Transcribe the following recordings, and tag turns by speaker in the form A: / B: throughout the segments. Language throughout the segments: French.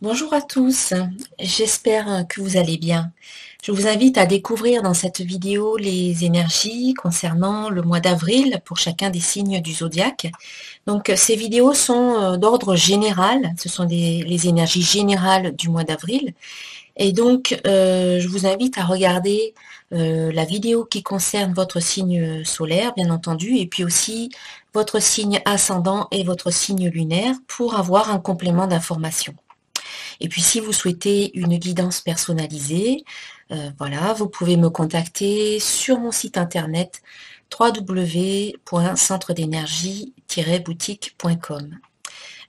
A: Bonjour à tous, j'espère que vous allez bien. Je vous invite à découvrir dans cette vidéo les énergies concernant le mois d'avril pour chacun des signes du zodiaque. Donc ces vidéos sont d'ordre général, ce sont les énergies générales du mois d'avril. Et donc je vous invite à regarder la vidéo qui concerne votre signe solaire, bien entendu, et puis aussi votre signe ascendant et votre signe lunaire pour avoir un complément d'information. Et puis si vous souhaitez une guidance personnalisée, voilà, vous pouvez me contacter sur mon site internet www.centredénergie-boutique.com.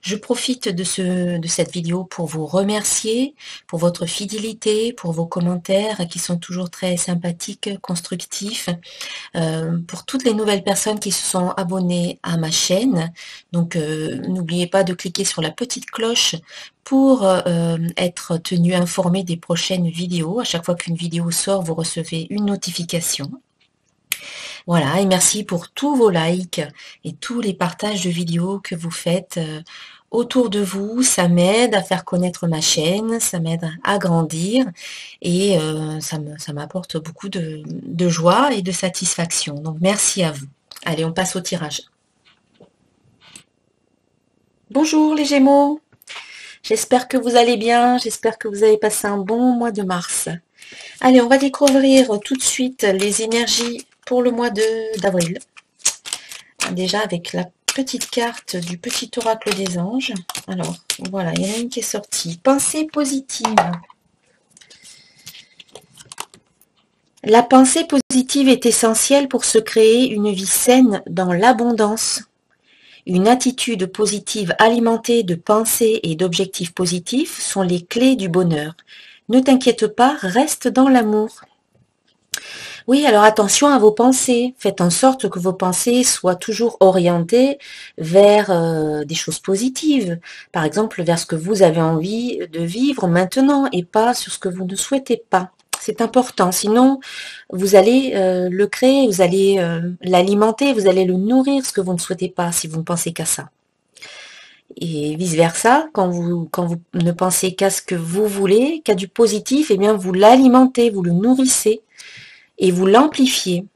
A: Je profite de cette vidéo pour vous remercier pour votre fidélité, pour vos commentaires qui sont toujours très sympathiques, constructifs, pour toutes les nouvelles personnes qui se sont abonnées à ma chaîne. Donc n'oubliez pas de cliquer sur la petite cloche pour être tenu informé des prochaines vidéos. À chaque fois qu'une vidéo sort, vous recevez une notification. Voilà, et merci pour tous vos likes et tous les partages de vidéos que vous faites autour de vous. Ça m'aide à faire connaître ma chaîne, ça m'aide à grandir et ça m'apporte beaucoup de joie et de satisfaction. Donc merci à vous. Allez, on passe au tirage. Bonjour les Gémeaux, j'espère que vous allez bien, j'espère que vous avez passé un bon mois de mars. Allez, on va découvrir tout de suite les énergies pour le mois d'avril. Déjà avec la petite carte du petit oracle des anges. Alors, voilà, il y en a une qui est sortie. Pensée positive. La pensée positive est essentielle pour se créer une vie saine dans l'abondance. Une attitude positive alimentée de pensées et d'objectifs positifs sont les clés du bonheur. Ne t'inquiète pas, reste dans l'amour. Oui, alors attention à vos pensées. Faites en sorte que vos pensées soient toujours orientées vers des choses positives. Par exemple, vers ce que vous avez envie de vivre maintenant et pas sur ce que vous ne souhaitez pas. C'est important. Sinon, vous allez le créer, vous allez l'alimenter, vous allez le nourrir, ce que vous ne souhaitez pas si vous ne pensez qu'à ça. Et vice-versa, quand vous ne pensez qu'à ce que vous voulez, qu'à du positif, eh bien vous l'alimentez, vous le nourrissez et vous l'amplifiez.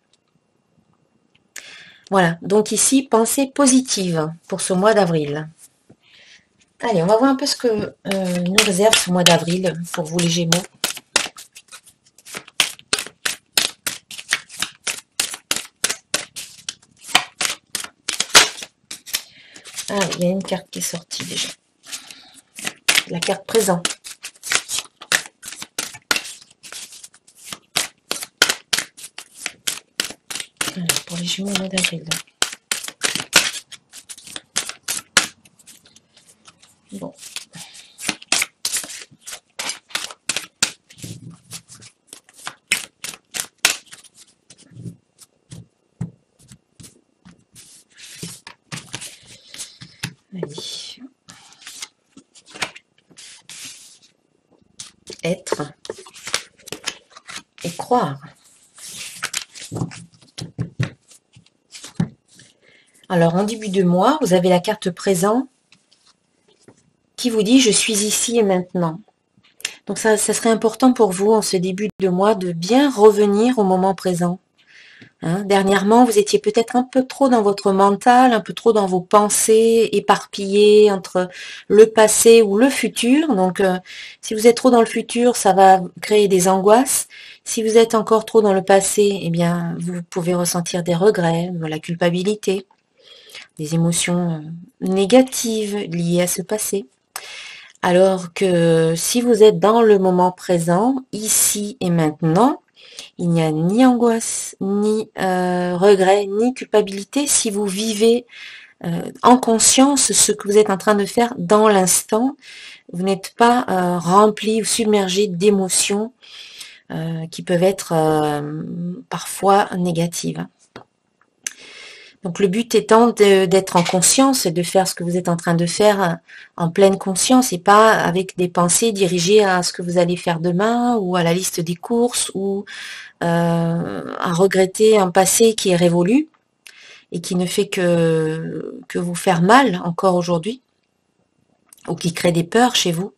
A: Voilà, donc ici, pensée positive pour ce mois d'avril. Allez, on va voir un peu ce que nous réserve ce mois d'avril pour vous les Gémeaux. Ah, il y a une carte qui est sortie déjà. La carte présent. Alors, pour les Gémeaux au mois d'avril. Bon. Allez. Être et croire. Alors, en début de mois, vous avez la carte présent qui vous dit « Je suis ici et maintenant ». Donc, ça serait important pour vous, en ce début de mois, de bien revenir au moment présent. Hein, dernièrement, vous étiez peut-être un peu trop dans votre mental, un peu trop dans vos pensées éparpillées entre le passé ou le futur. Donc, si vous êtes trop dans le futur, ça va créer des angoisses. Si vous êtes encore trop dans le passé, eh bien, vous pouvez ressentir des regrets, de la culpabilité, des émotions négatives liées à ce passé. Alors que si vous êtes dans le moment présent, ici et maintenant, il n'y a ni angoisse, ni regret, ni culpabilité si vous vivez en conscience ce que vous êtes en train de faire dans l'instant. Vous n'êtes pas rempli ou submergé d'émotions qui peuvent être parfois négatives. Donc le but étant d'être en conscience et de faire ce que vous êtes en train de faire en pleine conscience et pas avec des pensées dirigées à ce que vous allez faire demain ou à la liste des courses ou à regretter un passé qui est révolu et qui ne fait que vous faire mal encore aujourd'hui ou qui crée des peurs chez vous.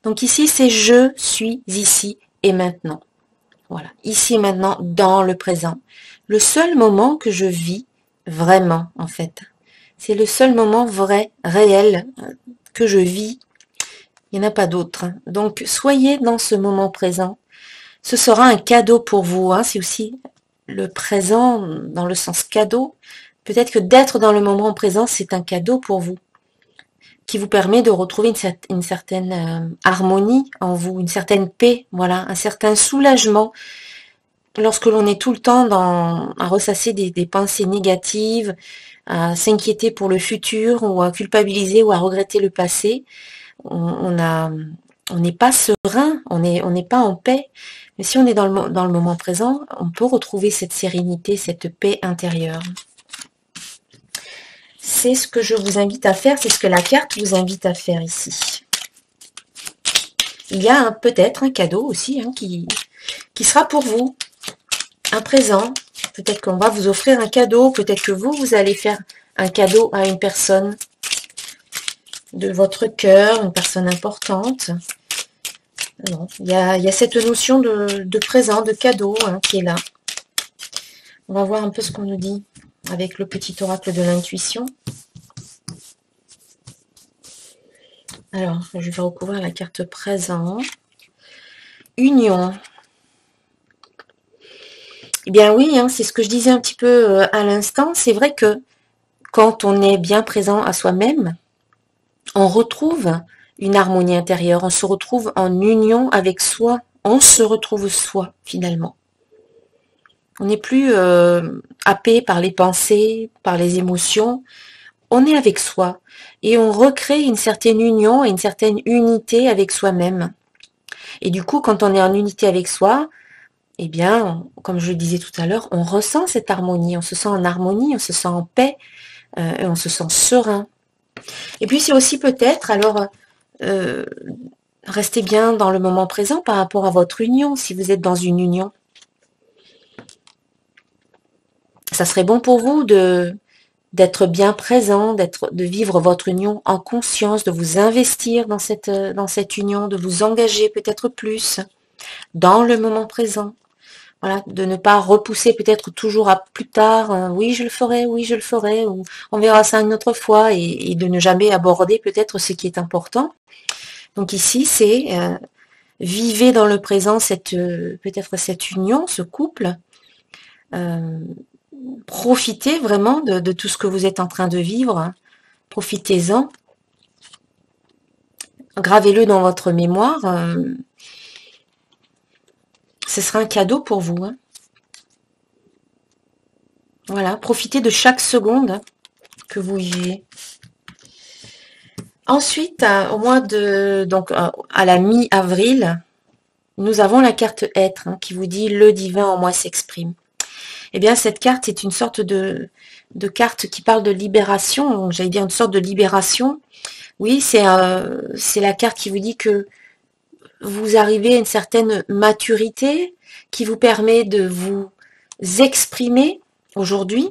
A: Donc ici, c'est je suis ici et maintenant. Voilà, ici et maintenant, dans le présent. Le seul moment que je vis vraiment, en fait. C'est le seul moment vrai, réel, que je vis. Il n'y en a pas d'autre. Donc, soyez dans ce moment présent. Ce sera un cadeau pour vous. Hein. C'est aussi le présent dans le sens cadeau. Peut-être que d'être dans le moment présent, c'est un cadeau pour vous, qui vous permet de retrouver une certaine harmonie en vous, une certaine paix, voilà, un certain soulagement. Lorsque l'on est tout le temps à ressasser des pensées négatives, à s'inquiéter pour le futur, ou à culpabiliser, ou à regretter le passé, on n'est pas serein, on n'est pas en paix. Mais si on est dans le moment présent, on peut retrouver cette sérénité, cette paix intérieure. C'est ce que je vous invite à faire, c'est ce que la carte vous invite à faire ici. Il y a peut-être un cadeau aussi hein, qui sera pour vous, un présent. Peut-être qu'on va vous offrir un cadeau, peut-être que vous allez faire un cadeau à une personne de votre cœur, une personne importante. Non, il y a cette notion de présent, de cadeau hein, qui est là. On va voir un peu ce qu'on nous dit avec le petit oracle de l'intuition. Alors, je vais recouvrir la carte présent. Union. Eh bien oui, hein, c'est ce que je disais un petit peu à l'instant. C'est vrai que quand on est bien présent à soi-même, on retrouve une harmonie intérieure, on se retrouve en union avec soi, on se retrouve soi finalement. On n'est plus happé par les pensées, par les émotions, on est avec soi et on recrée une certaine union et une certaine unité avec soi-même. Et du coup, quand on est en unité avec soi, eh bien, comme je le disais tout à l'heure, on ressent cette harmonie, on se sent en harmonie, on se sent en paix, et on se sent serein. Et puis c'est aussi peut-être, alors, restez bien dans le moment présent par rapport à votre union, si vous êtes dans une union. Ça serait bon pour vous d'être bien présent, de vivre votre union en conscience, de vous investir dans cette union, de vous engager peut-être plus dans le moment présent. Voilà, de ne pas repousser peut-être toujours à plus tard, oui je le ferai, ou on verra ça une autre fois, et de ne jamais aborder peut-être ce qui est important. Donc ici c'est vivez dans le présent peut-être cette union, ce couple, profitez vraiment de tout ce que vous êtes en train de vivre, hein. Profitez-en, gravez-le dans votre mémoire, ce sera un cadeau pour vous. Hein. Voilà, profitez de chaque seconde que vous vivez. Ensuite, au mois donc à la mi-avril, nous avons la carte être hein, qui vous dit le divin en moi s'exprime. Eh bien, cette carte est une sorte de carte qui parle de libération, j'allais dire une sorte de libération. Oui, c'est la carte qui vous dit que vous arrivez à une certaine maturité qui vous permet de vous exprimer aujourd'hui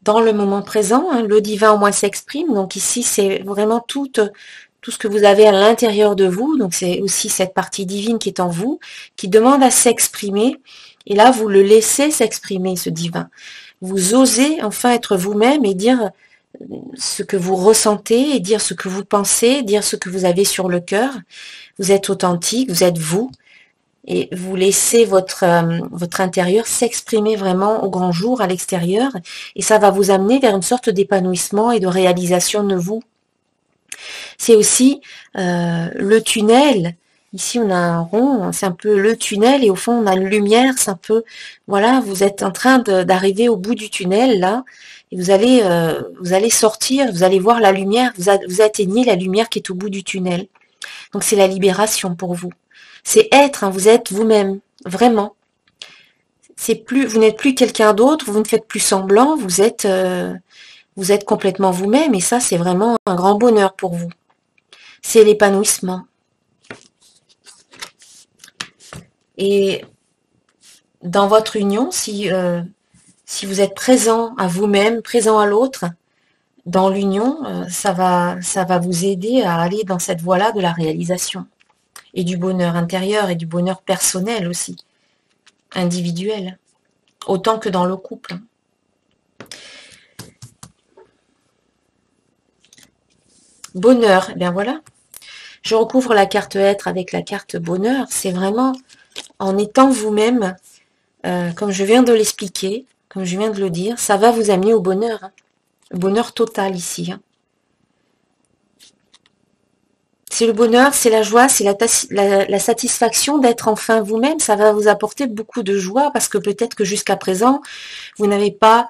A: dans le moment présent. Hein, le divin en moi s'exprime. Donc ici, c'est vraiment tout ce que vous avez à l'intérieur de vous. Donc c'est aussi cette partie divine qui est en vous, qui demande à s'exprimer. Et là, vous le laissez s'exprimer, ce divin. Vous osez enfin être vous-même et dire ce que vous ressentez, et dire ce que vous pensez, dire ce que vous avez sur le cœur. Vous êtes authentique, vous êtes vous. Et vous laissez votre intérieur s'exprimer vraiment au grand jour, à l'extérieur. Et ça va vous amener vers une sorte d'épanouissement et de réalisation de vous. C'est aussi le tunnel. Ici, on a un rond, c'est un peu le tunnel, et au fond, on a une lumière, c'est un peu, voilà, vous êtes en train d'arriver au bout du tunnel, là, et vous allez sortir, vous allez voir la lumière, vous atteignez la lumière qui est au bout du tunnel. Donc, c'est la libération pour vous. C'est être, hein, vous êtes vous-même, vraiment. Vous n'êtes plus quelqu'un d'autre, vous ne faites plus semblant, vous êtes complètement vous-même, et ça, c'est vraiment un grand bonheur pour vous. C'est l'épanouissement. Et dans votre union, si vous êtes présent à vous-même, présent à l'autre, dans l'union, ça va vous aider à aller dans cette voie-là de la réalisation. et du bonheur intérieur et du bonheur personnel aussi, individuel, autant que dans le couple. Bonheur, eh bien voilà. Je recouvre la carte être avec la carte bonheur. C'est vraiment en étant vous-même, comme je viens de l'expliquer, comme je viens de le dire, ça va vous amener au bonheur. Hein. Le bonheur total ici. Hein. C'est le bonheur, c'est la joie, c'est la satisfaction d'être enfin vous-même. Ça va vous apporter beaucoup de joie parce que peut-être que jusqu'à présent, vous n'avez pas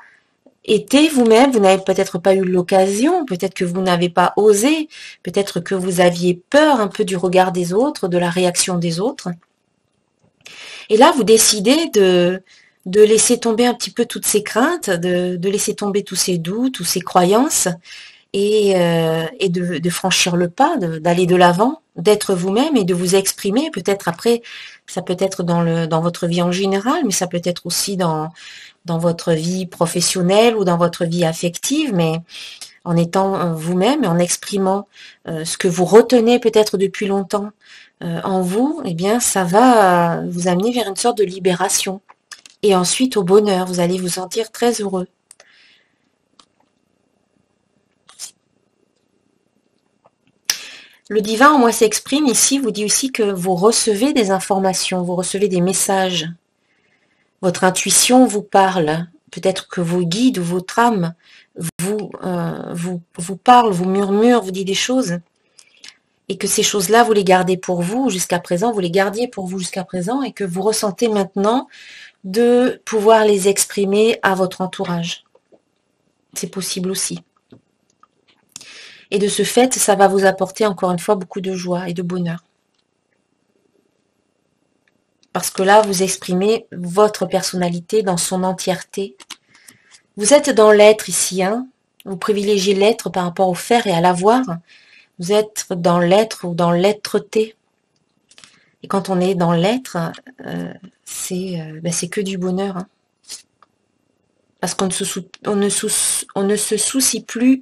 A: été vous-même, vous n'avez peut-être pas eu l'occasion, peut-être que vous n'avez pas osé, peut-être que vous aviez peur un peu du regard des autres, de la réaction des autres. Et là, vous décidez de laisser tomber un petit peu toutes ces craintes, de laisser tomber tous ces doutes, toutes ces croyances, et de franchir le pas, d'aller de l'avant, d'être vous-même et de vous exprimer. Peut-être après, ça peut être dans votre vie en général, mais ça peut être aussi dans votre vie professionnelle ou dans votre vie affective, mais en étant vous-même et en exprimant ce que vous retenez peut-être depuis longtemps en vous, eh bien, ça va vous amener vers une sorte de libération. Et ensuite, au bonheur, vous allez vous sentir très heureux. Le divin en moi s'exprime ici, vous dit aussi que vous recevez des informations, vous recevez des messages. Votre intuition vous parle. Peut-être que vos guides ou votre âme vous parle, vous murmure, vous dit des choses. Et que ces choses-là, vous les gardez pour vous jusqu'à présent, vous les gardiez pour vous jusqu'à présent et que vous ressentez maintenant de pouvoir les exprimer à votre entourage. C'est possible aussi. Et de ce fait, ça va vous apporter encore une fois beaucoup de joie et de bonheur. Parce que là, vous exprimez votre personnalité dans son entièreté. Vous êtes dans l'être ici, hein. Vous privilégiez l'être par rapport au faire et à l'avoir. Vous êtes dans l'être ou dans l'être-té. Et quand on est dans l'être, c'est que du bonheur. Hein. Parce qu'on ne se soucie plus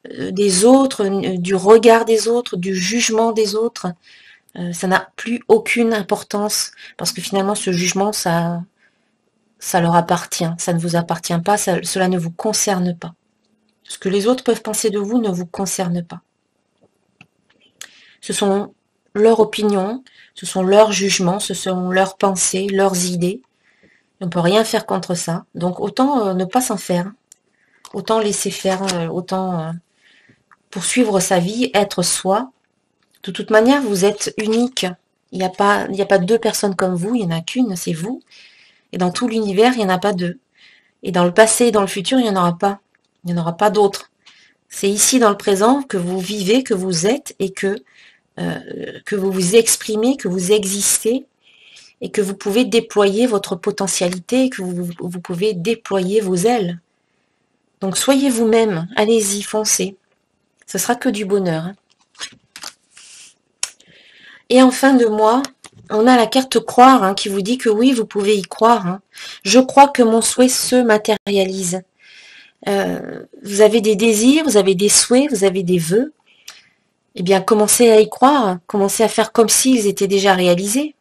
A: des autres, du regard des autres, du jugement des autres. Ça n'a plus aucune importance. Parce que finalement, ce jugement, ça leur appartient. Ça ne vous appartient pas, cela ne vous concerne pas. Ce que les autres peuvent penser de vous ne vous concerne pas. Ce sont leurs opinions, ce sont leurs jugements, ce sont leurs pensées, leurs idées. On ne peut rien faire contre ça. Donc autant ne pas s'en faire. Autant laisser faire, autant poursuivre sa vie, être soi. De toute manière, vous êtes unique. Il n'y a pas deux personnes comme vous, il n'y en a qu'une, c'est vous. Et dans tout l'univers, il n'y en a pas deux. Et dans le passé et dans le futur, il n'y en aura pas. Il n'y en aura pas d'autres. C'est ici, dans le présent, que vous vivez, que vous êtes et que vous vous exprimez, que vous existez et que vous pouvez déployer votre potentialité, que vous pouvez déployer vos ailes. Donc soyez vous-même, allez-y, foncez. Ce sera que du bonheur. Hein. Et en fin de mois, on a la carte croire hein, qui vous dit que oui, vous pouvez y croire. Hein. Je crois que mon souhait se matérialise. Vous avez des désirs, vous avez des souhaits, vous avez des vœux. Eh bien, commencez à y croire, commencez à faire comme s'ils étaient déjà réalisés.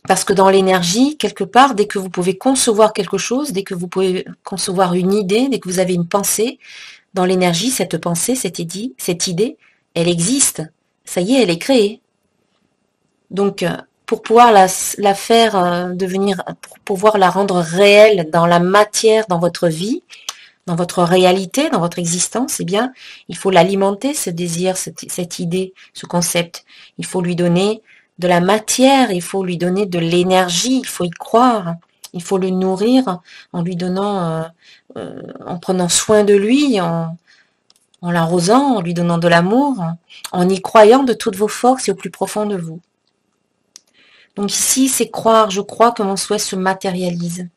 A: Parce que dans l'énergie, quelque part, dès que vous pouvez concevoir quelque chose, dès que vous pouvez concevoir une idée, dès que vous avez une pensée, dans l'énergie, cette pensée, cette idée, elle existe. Ça y est, elle est créée. Donc, pour pouvoir la faire devenir, pour pouvoir la rendre réelle dans la matière, dans votre vie, dans votre réalité, dans votre existence, eh bien, il faut l'alimenter, ce désir, cette idée, ce concept. Il faut lui donner de la matière, il faut lui donner de l'énergie, il faut y croire, il faut le nourrir en lui donnant, en prenant soin de lui, en l'arrosant, en lui donnant de l'amour, en y croyant de toutes vos forces et au plus profond de vous. Donc ici, c'est croire, je crois que mon souhait se matérialise.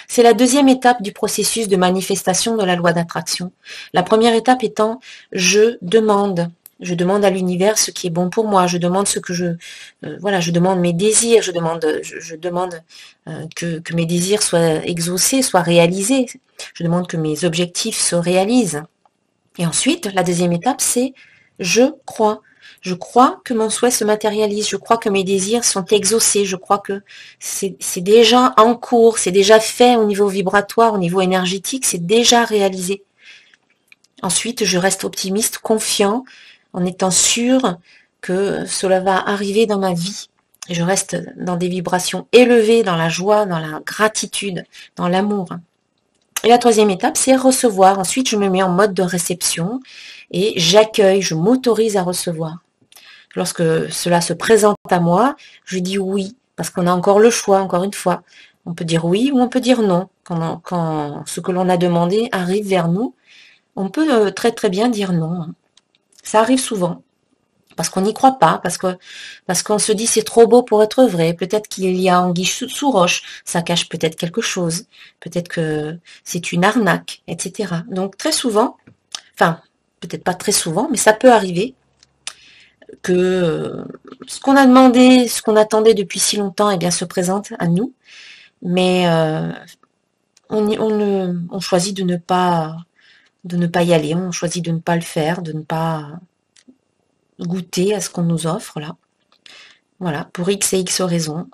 A: C'est la deuxième étape du processus de manifestation de la loi d'attraction. La première étape étant, je demande à l'univers ce qui est bon pour moi, je demande ce que je demande mes désirs, je demande que mes désirs soient exaucés, soient réalisés, je demande que mes objectifs se réalisent. Et ensuite, la deuxième étape, c'est je crois. Je crois que mon souhait se matérialise, je crois que mes désirs sont exaucés, je crois que c'est déjà en cours, c'est déjà fait au niveau vibratoire, au niveau énergétique, c'est déjà réalisé. Ensuite, je reste optimiste, confiant, en étant sûr que cela va arriver dans ma vie. Et je reste dans des vibrations élevées, dans la joie, dans la gratitude, dans l'amour. Et la troisième étape, c'est recevoir. Ensuite, je me mets en mode de réception et j'accueille, je m'autorise à recevoir. Lorsque cela se présente à moi, je dis oui, parce qu'on a encore le choix, encore une fois. On peut dire oui ou on peut dire non. Quand ce que l'on a demandé arrive vers nous, on peut très très bien dire non. Ça arrive souvent. Parce qu'on n'y croit pas, parce qu'on se dit c'est trop beau pour être vrai, peut-être qu'il y a anguille sous roche, ça cache peut-être quelque chose, peut-être que c'est une arnaque, etc. Donc très souvent, enfin peut-être pas très souvent, mais ça peut arriver que ce qu'on a demandé, ce qu'on attendait depuis si longtemps, eh bien se présente à nous, mais on choisit de ne pas y aller, on choisit de ne pas le faire, de ne pas goûter à ce qu'on nous offre là. Voilà, pour X et X raisons.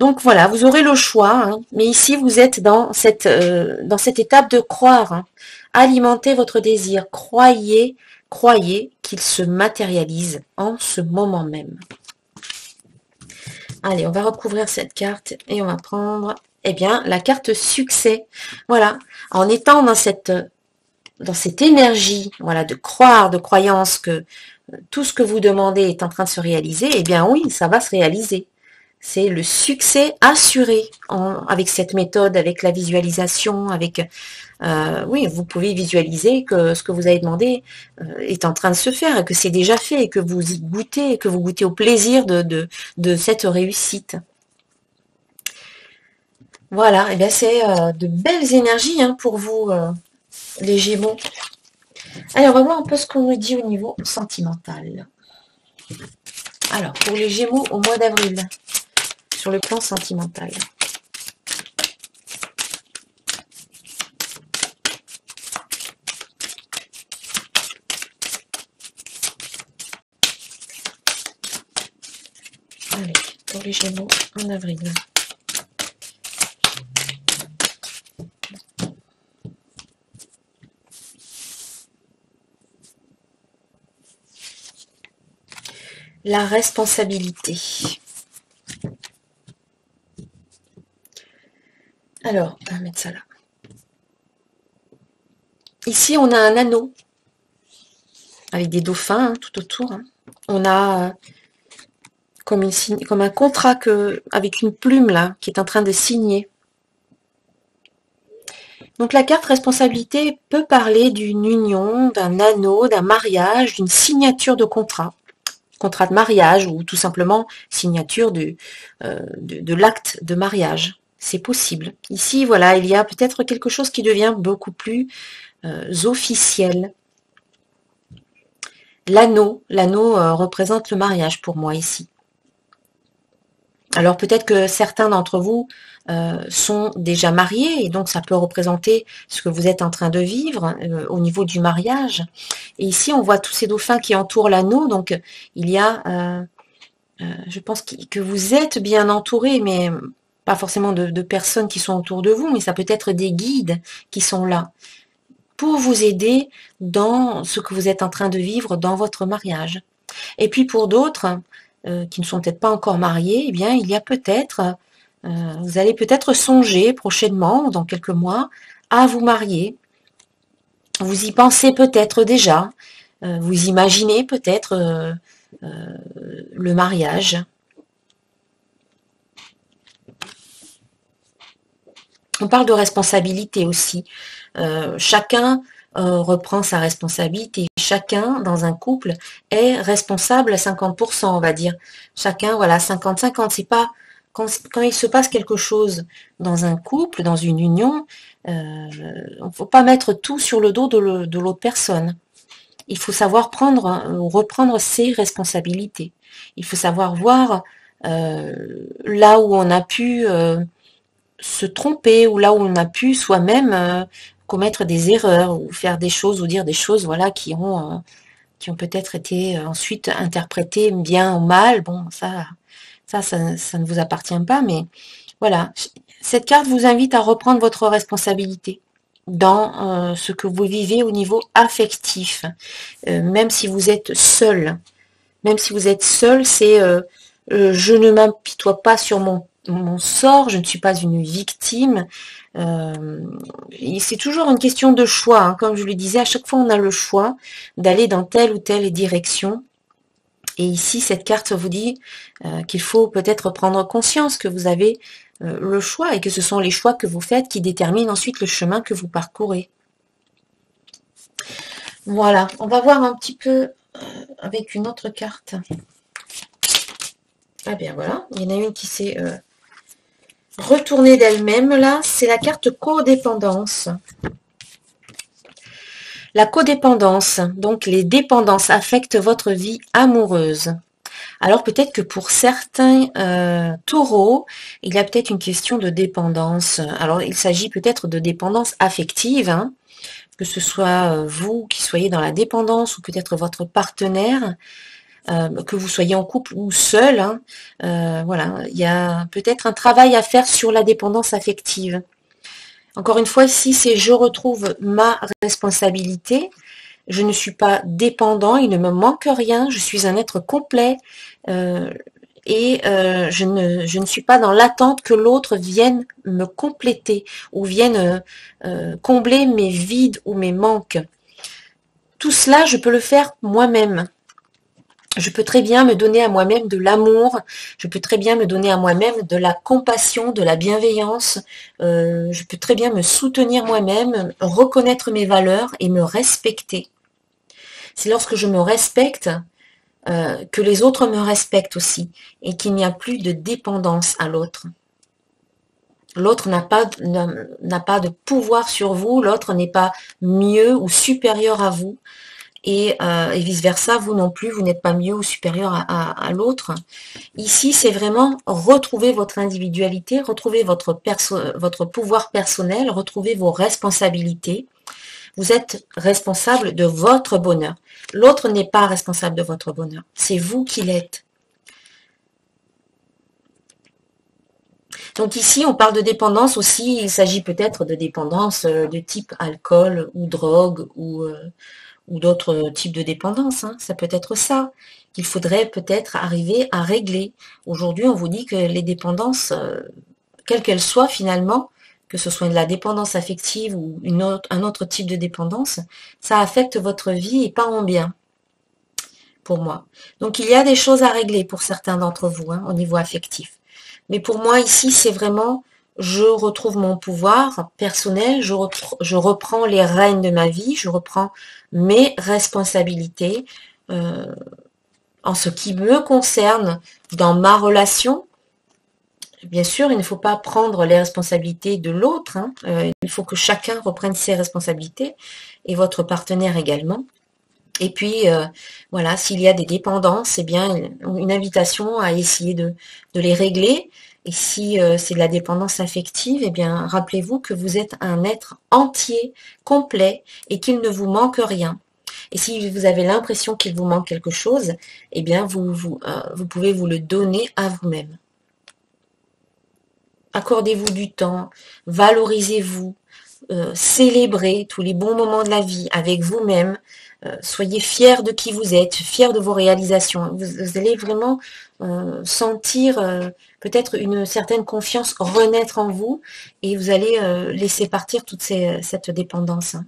A: Donc voilà, vous aurez le choix, hein, mais ici vous êtes dans cette étape de croire. Hein. Alimentez votre désir, croyez qu'il se matérialise en ce moment même. Allez, on va recouvrir cette carte et on va prendre, eh bien, la carte succès. Voilà, en étant dans cette énergie, voilà, de croire, de croyance que tout ce que vous demandez est en train de se réaliser, eh bien oui, ça va se réaliser. C'est le succès assuré avec cette méthode, avec la visualisation, avec oui, vous pouvez visualiser que ce que vous avez demandé est en train de se faire, et que c'est déjà fait, et que vous goûtez au plaisir de cette réussite. Voilà, et bien c'est de belles énergies hein, pour vous, les Gémeaux. Allez, on va voir un peu ce qu'on nous dit au niveau sentimental. Alors, pour les Gémeaux au mois d'avril, sur le plan sentimental. Allez, pour les Gémeaux en avril. La responsabilité. Alors, on va mettre ça là. Ici, on a un anneau avec des dauphins hein, tout autour. Hein. On a comme un contrat avec une plume là qui est en train de signer. Donc la carte responsabilité peut parler d'une union, d'un anneau, d'un mariage, d'une signature de contrat de mariage ou tout simplement signature de l'acte de mariage. C'est possible. Ici, voilà, il y a peut-être quelque chose qui devient beaucoup plus officiel. L'anneau représente le mariage pour moi ici. Alors peut-être que certains d'entre vous sont déjà mariés et donc ça peut représenter ce que vous êtes en train de vivre au niveau du mariage. Et ici on voit tous ces dauphins qui entourent l'anneau, donc il y a, je pense que vous êtes bien entourés, mais pas forcément de personnes qui sont autour de vous, mais ça peut être des guides qui sont là pour vous aider dans ce que vous êtes en train de vivre dans votre mariage. Et puis pour d'autres qui ne sont peut-être pas encore mariés, eh bien il y a peut-être vous allez peut-être songer prochainement, dans quelques mois, à vous marier. Vous y pensez peut-être déjà. Vous imaginez peut-être le mariage. On parle de responsabilité aussi. Chacun reprend sa responsabilité. Chacun, dans un couple, est responsable à 50%, on va dire. Chacun, voilà, 50-50. C'est pas... Quand il se passe quelque chose dans un couple, dans une union, il ne faut pas mettre tout sur le dos de l'autre personne. Il faut savoir reprendre ses responsabilités. Il faut savoir voir là où on a pu se tromper, ou là où on a pu soi-même commettre des erreurs ou faire des choses ou dire des choses, voilà, qui ont peut-être été ensuite interprétées bien ou mal. Bon, ça ne vous appartient pas, mais voilà. Cette carte vous invite à reprendre votre responsabilité dans ce que vous vivez au niveau affectif, même si vous êtes seul. Même si vous êtes seul, c'est je ne m'apitoie pas sur mon sort, je ne suis pas une victime. C'est toujours une question de choix, hein. Comme je le disais, à chaque fois on a le choix d'aller dans telle ou telle direction. Et ici, cette carte vous dit qu'il faut peut-être prendre conscience que vous avez le choix et que ce sont les choix que vous faites qui déterminent ensuite le chemin que vous parcourez. Voilà, on va voir un petit peu avec une autre carte. Ah bien voilà, il y en a une qui s'est retournée d'elle-même là, c'est la carte codépendance. La codépendance, donc les dépendances affectent votre vie amoureuse. Alors peut-être que pour certains taureaux, il y a peut-être une question de dépendance. Alors il s'agit peut-être de dépendance affective, hein, que ce soit vous qui soyez dans la dépendance ou peut-être votre partenaire, que vous soyez en couple ou seul. Hein, voilà, il y a peut-être un travail à faire sur la dépendance affective. Encore une fois, ici, c'est je retrouve ma responsabilité. Je ne suis pas dépendant, il ne me manque rien, je suis un être complet je ne suis pas dans l'attente que l'autre vienne me compléter ou vienne combler mes vides ou mes manques. Tout cela, je peux le faire moi-même. Je peux très bien me donner à moi-même de l'amour, je peux très bien me donner à moi-même de la compassion, de la bienveillance, je peux très bien me soutenir moi-même, reconnaître mes valeurs et me respecter. C'est lorsque je me respecte que les autres me respectent aussi et qu'il n'y a plus de dépendance à l'autre. L'autre n'a pas de pouvoir sur vous, l'autre n'est pas mieux ou supérieur à vous et vice-versa, vous non plus, vous n'êtes pas mieux ou supérieur à l'autre. Ici, c'est vraiment retrouver votre individualité, retrouver votre pouvoir personnel, retrouver vos responsabilités. Vous êtes responsable de votre bonheur. L'autre n'est pas responsable de votre bonheur. C'est vous qui l'êtes. Donc ici, on parle de dépendance aussi. Il s'agit peut-être de dépendance de type alcool ou drogue ou d'autres types de dépendance. Hein. Ça peut être ça qu'il faudrait peut-être arriver à régler. Aujourd'hui, on vous dit que les dépendances, quelles qu'elles soient finalement, que ce soit de la dépendance affective ou un autre type de dépendance, ça affecte votre vie et pas en bien, pour moi. Donc il y a des choses à régler pour certains d'entre vous, hein, au niveau affectif. Mais pour moi, ici, c'est vraiment, je retrouve mon pouvoir personnel, je reprends les rênes de ma vie, je reprends mes responsabilités en ce qui me concerne dans ma relation. Bien sûr, il ne faut pas prendre les responsabilités de l'autre. Hein. Il faut que chacun reprenne ses responsabilités et votre partenaire également. Et puis, voilà, s'il y a des dépendances, eh bien, une invitation à essayer de les régler. Et si c'est de la dépendance affective, eh bien, rappelez-vous que vous êtes un être entier, complet, et qu'il ne vous manque rien. Et si vous avez l'impression qu'il vous manque quelque chose, eh bien, vous pouvez vous le donner à vous-même. Accordez-vous du temps, valorisez-vous, célébrez tous les bons moments de la vie avec vous-même, soyez fiers de qui vous êtes, fiers de vos réalisations. Vous allez vraiment sentir peut-être une certaine confiance renaître en vous et vous allez laisser partir toute cette dépendance. Hein.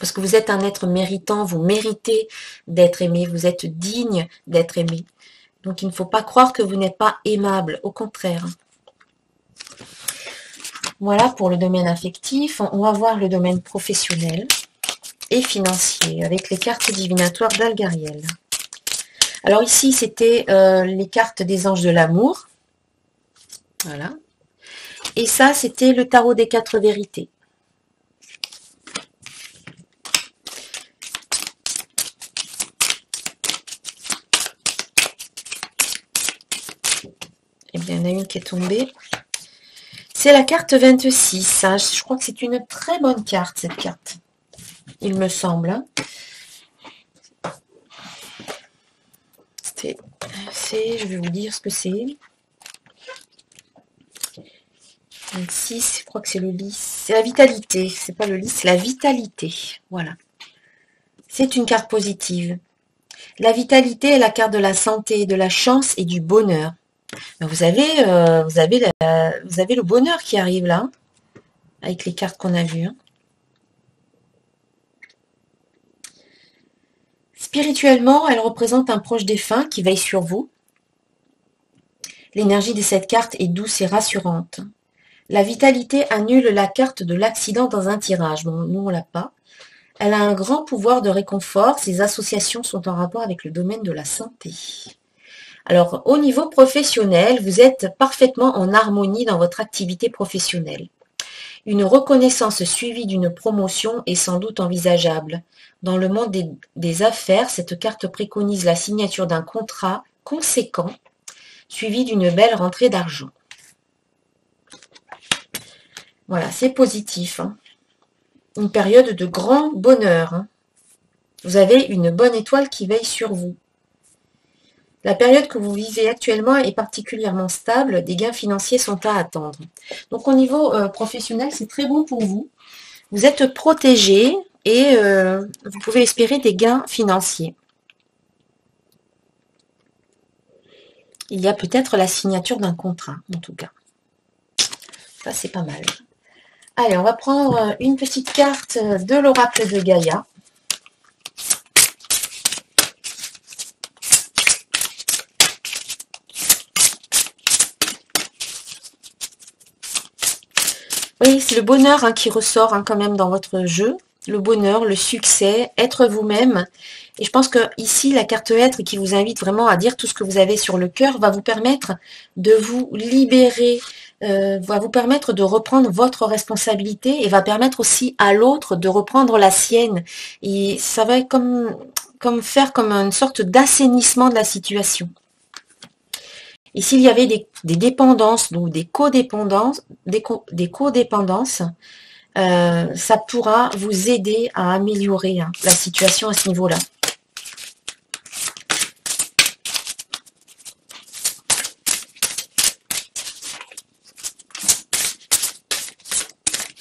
A: Parce que vous êtes un être méritant, vous méritez d'être aimé, vous êtes digne d'être aimé. Donc il ne faut pas croire que vous n'êtes pas aimable, au contraire. Voilà pour le domaine affectif. On va voir le domaine professionnel et financier avec les cartes divinatoires d'Algariel. Alors ici, c'était les cartes des anges de l'amour. Voilà. Et ça, c'était le tarot des 4 vérités. Eh bien, il y en a une qui est tombée. C'est la carte 26. Hein. Je crois que c'est une très bonne carte, cette carte. Il me semble. Hein. Je vais vous dire ce que c'est. 26, je crois que c'est le lys. C'est la vitalité. C'est pas le lys, c'est la vitalité. Voilà. C'est une carte positive. La vitalité est la carte de la santé, de la chance et du bonheur. Vous avez le bonheur qui arrive là, avec les cartes qu'on a vues. Hein. Spirituellement, elle représente un proche défunt qui veille sur vous. L'énergie de cette carte est douce et rassurante. La vitalité annule la carte de l'accident dans un tirage. Bon, nous, on l'a pas. Elle a un grand pouvoir de réconfort. Ses associations sont en rapport avec le domaine de la santé. Alors, au niveau professionnel, vous êtes parfaitement en harmonie dans votre activité professionnelle. Une reconnaissance suivie d'une promotion est sans doute envisageable. Dans le monde des affaires, cette carte préconise la signature d'un contrat conséquent, suivi d'une belle rentrée d'argent. Voilà, c'est positif. Hein. Une période de grand bonheur. Hein. Vous avez une bonne étoile qui veille sur vous. La période que vous vivez actuellement est particulièrement stable. Des gains financiers sont à attendre. Donc, au niveau professionnel, c'est très bon pour vous. Vous êtes protégé et vous pouvez espérer des gains financiers. Il y a peut-être la signature d'un contrat, en tout cas. Ça, c'est pas mal. Allez, on va prendre une petite carte de l'oracle de Gaïa. Oui, c'est le bonheur qui ressort quand même dans votre jeu. Le bonheur, le succès, être vous-même. Et je pense que ici, la carte être qui vous invite vraiment à dire tout ce que vous avez sur le cœur va vous permettre de vous libérer, va vous permettre de reprendre votre responsabilité et va permettre aussi à l'autre de reprendre la sienne. Et ça va comme faire comme une sorte d'assainissement de la situation. Et s'il y avait des dépendances ou des codépendances, ça pourra vous aider à améliorer la situation à ce niveau-là.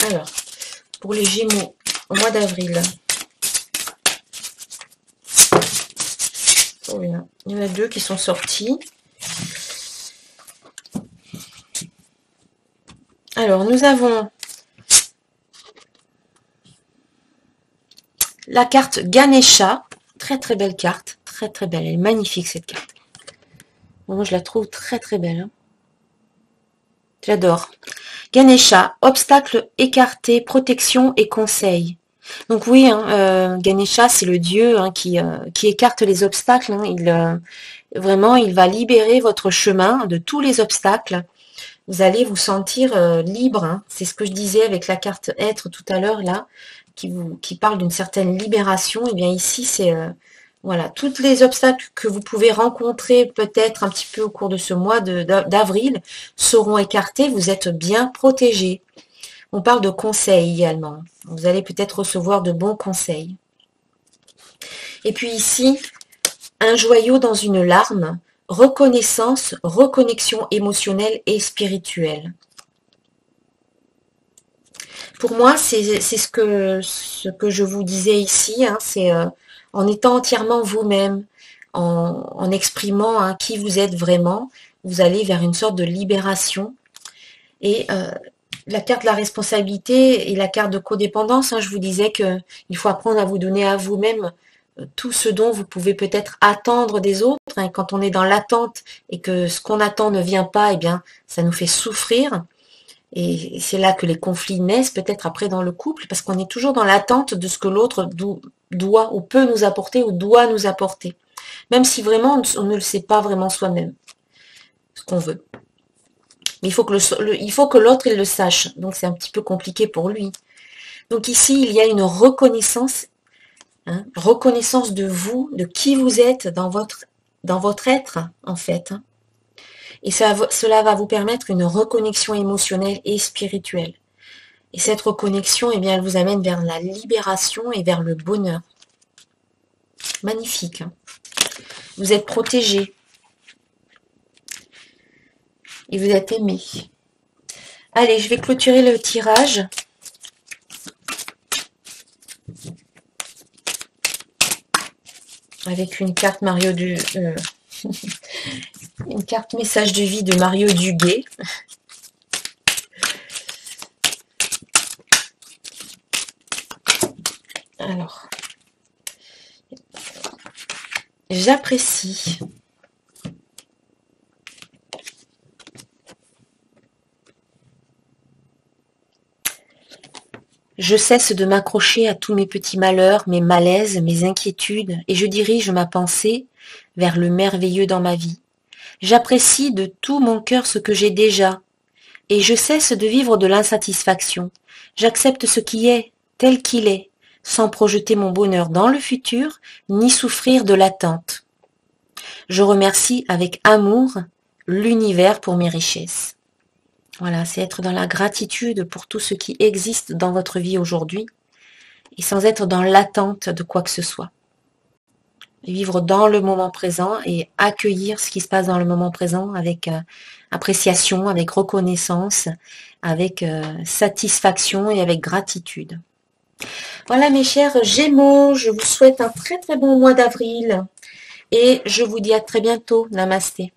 A: Alors, pour les Gémeaux, au mois d'avril. Oh, il y en a deux qui sont sortis. Alors, nous avons la carte Ganesha. Très très belle carte. Très très belle. Elle est magnifique cette carte. Moi, je la trouve très très belle. Hein. J'adore. Ganesha, obstacle écarté, protection et conseil. Donc oui, Ganesha, c'est le dieu qui écarte les obstacles. Vraiment, il va libérer votre chemin de tous les obstacles. Vous allez vous sentir libre. Hein. C'est ce que je disais avec la carte être tout à l'heure, là, qui parle d'une certaine libération. Et bien ici, c'est voilà, tous les obstacles que vous pouvez rencontrer peut-être un petit peu au cours de ce mois d'avril seront écartés. Vous êtes bien protégés. On parle de conseils également. Vous allez peut-être recevoir de bons conseils. Et puis ici, un joyau dans une larme. Reconnaissance, reconnexion émotionnelle et spirituelle. Pour moi, c'est ce que je vous disais ici, c'est en étant entièrement vous-même, en exprimant qui vous êtes vraiment, vous allez vers une sorte de libération. Et la carte de la responsabilité et la carte de codépendance, je vous disais qu'il faut apprendre à vous donner à vous-même tout ce dont vous pouvez peut-être attendre des autres. Quand on est dans l'attente et que ce qu'on attend ne vient pas, eh bien, ça nous fait souffrir. Et c'est là que les conflits naissent, peut-être après dans le couple, parce qu'on est toujours dans l'attente de ce que l'autre doit ou peut nous apporter ou doit nous apporter. Même si vraiment on ne le sait pas vraiment soi-même, ce qu'on veut. Mais il faut que l'autre il le sache. Donc c'est un petit peu compliqué pour lui. Donc ici, il y a une reconnaissance. Reconnaissance de vous, de qui vous êtes dans votre être, en fait. Et cela va vous permettre une reconnexion émotionnelle et spirituelle. Et cette reconnexion, eh bien, elle vous amène vers la libération et vers le bonheur. Magnifique. Hein. Vous êtes protégé. Et vous êtes aimé. Allez, je vais clôturer le tirage. Avec une carte Mario du... une carte message de vie de Mario Duguay. Alors, j'apprécie. Je cesse de m'accrocher à tous mes petits malheurs, mes malaises, mes inquiétudes, et je dirige ma pensée vers le merveilleux dans ma vie. J'apprécie de tout mon cœur ce que j'ai déjà, et je cesse de vivre de l'insatisfaction. J'accepte ce qui est, tel qu'il est, sans projeter mon bonheur dans le futur, ni souffrir de l'attente. Je remercie avec amour l'univers pour mes richesses. Voilà, c'est être dans la gratitude pour tout ce qui existe dans votre vie aujourd'hui et sans être dans l'attente de quoi que ce soit. Vivre dans le moment présent et accueillir ce qui se passe dans le moment présent avec appréciation, avec reconnaissance, avec satisfaction et avec gratitude. Voilà mes chers Gémeaux, je vous souhaite un très très bon mois d'avril et je vous dis à très bientôt. Namasté.